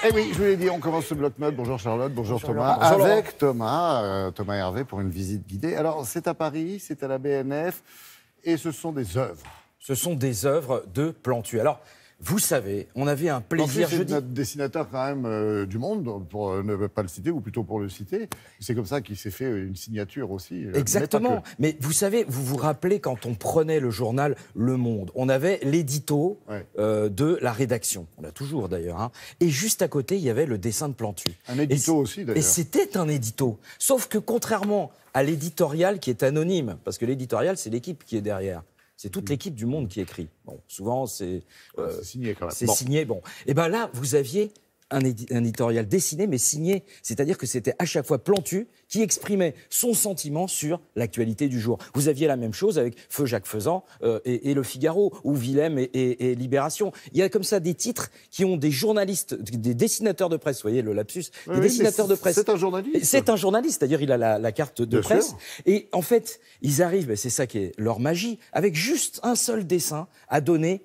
Eh oui, je vous l'ai dit, on commence ce bloc mode. Bonjour Charlotte, bonjour Thomas. Bonjour Avec Thomas et Hervé pour une visite guidée. Alors, c'est à Paris, c'est à la BNF, et ce sont des œuvres. Ce sont des œuvres de Plantu. Alors, vous savez, on avait un Plantu, plaisir c'est jeudi. notre dessinateur quand même du monde, pour ne pas le citer, ou plutôt pour le citer. C'est comme ça qu'il s'est fait une signature aussi. Exactement. Mais vous savez, vous vous rappelez quand on prenait le journal Le Monde, on avait l'édito de la rédaction. On l'a toujours d'ailleurs. Hein. Et juste à côté, il y avait le dessin de Plantu. Un édito aussi d'ailleurs. Et c'était un édito. Sauf que contrairement à l'éditorial qui est anonyme, parce que l'éditorial, c'est l'équipe qui est derrière. C'est toute l'équipe du Monde qui écrit. Bon, souvent, c'est signé quand même. C'est signé. Bon. Et bien là, vous aviez un éditorial dessiné, mais signé. C'est-à-dire que c'était à chaque fois Plantu qui exprimait son sentiment sur l'actualité du jour. Vous aviez la même chose avec Feu Jacques Faisan et Le Figaro, ou Willem et Libération. Il y a comme ça des titres qui ont des journalistes, des dessinateurs de presse, vous voyez le lapsus, des dessinateurs de presse. C'est un journaliste. C'est un journaliste, c'est-à-dire il a la carte de presse. Sûr. Et en fait, ils arrivent, c'est ça qui est leur magie, avec juste un seul dessin à donner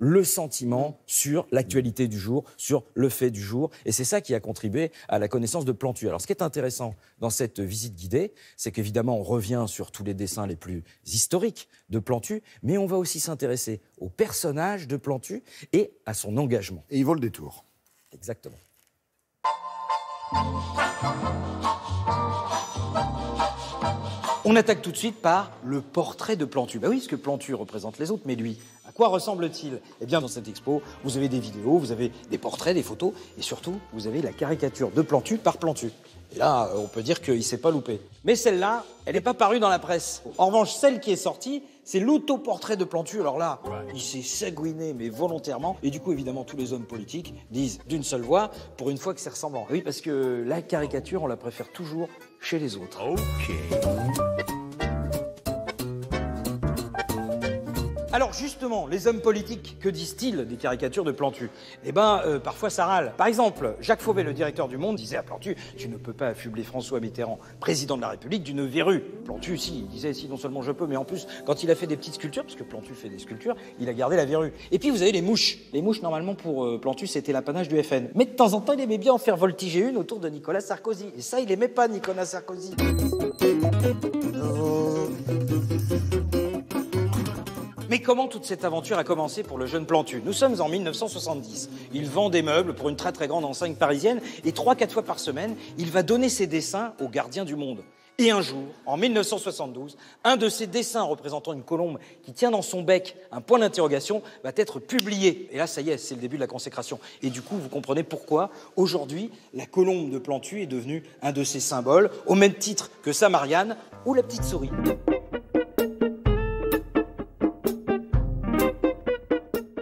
le sentiment sur l'actualité du jour, sur le fait du jour. Et c'est ça qui a contribué à la connaissance de Plantu. Alors, ce qui est intéressant dans cette visite guidée, c'est qu'évidemment, on revient sur tous les dessins les plus historiques de Plantu, mais on va aussi s'intéresser au personnage de Plantu et à son engagement. Et il vaut le détour. Exactement. On attaque tout de suite par le portrait de Plantu. Bah oui, parce que Plantu représente les autres, mais lui, à quoi ressemble-t-il? Eh bien, dans cette expo, vous avez des vidéos, vous avez des portraits, des photos, et surtout, vous avez la caricature de Plantu par Plantu. Et là, on peut dire qu'il ne s'est pas loupé. Mais celle-là, elle n'est pas parue dans la presse. En revanche, celle qui est sortie, c'est l'autoportrait de Plantu. Alors là, il s'est sagouiné, mais volontairement. Et du coup, évidemment, tous les hommes politiques disent d'une seule voix, pour une fois que c'est ressemblant. Oui, parce que la caricature, on la préfère toujours chez les autres. Ok. Alors justement, les hommes politiques, que disent-ils des caricatures de Plantu? Eh bien, parfois ça râle. Par exemple, Jacques Fauvet, le directeur du Monde, disait à Plantu « Tu ne peux pas affubler François Mitterrand, président de la République, d'une verrue. » Plantu, si, il disait « Si, non seulement je peux, mais en plus, quand il a fait des petites sculptures, parce que Plantu fait des sculptures, il a gardé la verrue. » Et puis vous avez les mouches. Les mouches, normalement, pour Plantu, c'était l'apanage du FN. Mais de temps en temps, il aimait bien en faire voltiger une autour de Nicolas Sarkozy. Et ça, il aimait pas Nicolas Sarkozy. Mais comment toute cette aventure a commencé pour le jeune Plantu? Nous sommes en 1970. Il vend des meubles pour une très très grande enseigne parisienne et 3-4 fois par semaine, il va donner ses dessins aux gardiens du monde. Et un jour, en 1972, un de ses dessins représentant une colombe qui tient dans son bec un point d'interrogation va être publié. Et là, ça y est, c'est le début de la consécration. Et du coup, vous comprenez pourquoi, aujourd'hui, la colombe de Plantu est devenue un de ses symboles, au même titre que sa Marianne ou la petite souris.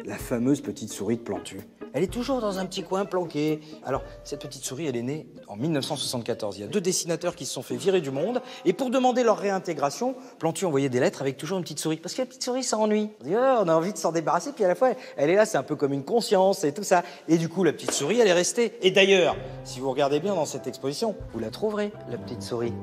La fameuse petite souris de Plantu. Elle est toujours dans un petit coin planqué. Alors, cette petite souris, elle est née en 1974. Il y a 2 dessinateurs qui se sont fait virer du Monde. Et pour demander leur réintégration, Plantu envoyait des lettres avec toujours une petite souris. Parce que la petite souris, ça ennuie. On dit, oh, on a envie de s'en débarrasser. Puis à la fois, elle est là, c'est un peu comme une conscience et tout ça. Et du coup, la petite souris, elle est restée. Et d'ailleurs, si vous regardez bien dans cette exposition, vous la trouverez, la petite souris.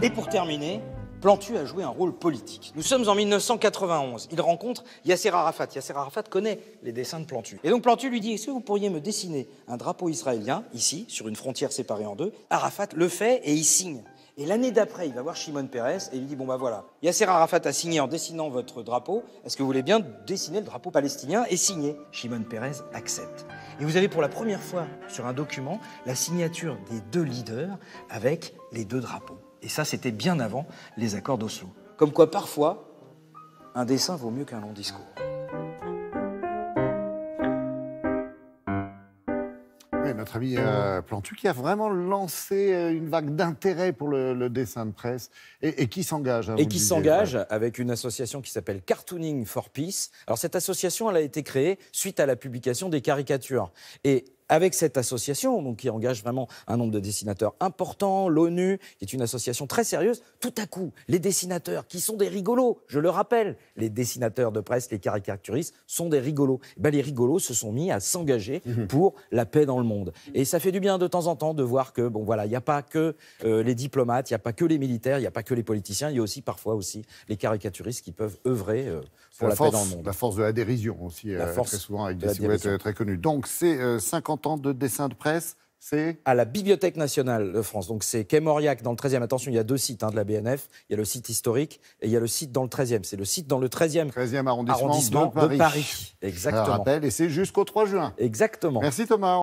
Et pour terminer, Plantu a joué un rôle politique. Nous sommes en 1991. Il rencontre Yasser Arafat. Yasser Arafat connaît les dessins de Plantu. Et donc Plantu lui dit « Est-ce que vous pourriez me dessiner un drapeau israélien, ici, sur une frontière séparée en deux ?» Arafat le fait et il signe. Et l'année d'après, il va voir Shimon Peres et il lui dit « Bon bah voilà, Yasser Arafat a signé en dessinant votre drapeau. Est-ce que vous voulez bien dessiner le drapeau palestinien et signer ?» Shimon Peres accepte. Et vous avez pour la première fois sur un document la signature des 2 leaders avec les 2 drapeaux. Et ça, c'était bien avant les accords d'Oslo. Comme quoi, parfois, un dessin vaut mieux qu'un long discours. Oui, notre ami Plantu qui a vraiment lancé une vague d'intérêt pour le dessin de presse et qui s'engage. Hein, et qui s'engage avec une association qui s'appelle Cartooning for Peace. Alors cette association, elle a été créée suite à la publication des caricatures. Et avec cette association, donc, qui engage vraiment un nombre de dessinateurs important, l'ONU, qui est une association très sérieuse, tout à coup, les dessinateurs, qui sont des rigolos, je le rappelle, les dessinateurs de presse, les caricaturistes, sont des rigolos. Les rigolos se sont mis à s'engager pour la paix dans le monde. Et ça fait du bien de temps en temps de voir que, bon voilà, il n'y a pas que les diplomates, il n'y a pas que les militaires, il n'y a pas que les politiciens, il y a aussi parfois aussi les caricaturistes qui peuvent œuvrer pour la paix dans le monde. La force de la dérision aussi, très souvent avec des silhouettes très connues. Donc c'est 50 ans de dessin de presse, c'est à la Bibliothèque nationale de France. Donc c'est quai Mauriac dans le 13e. Attention, il y a 2 sites de la BNF. Il y a le site historique et il y a le site dans le 13e. C'est le site dans le 13e arrondissement de Paris. Exactement. Je rappelle, et c'est jusqu'au 3 juin. Exactement. Merci Thomas.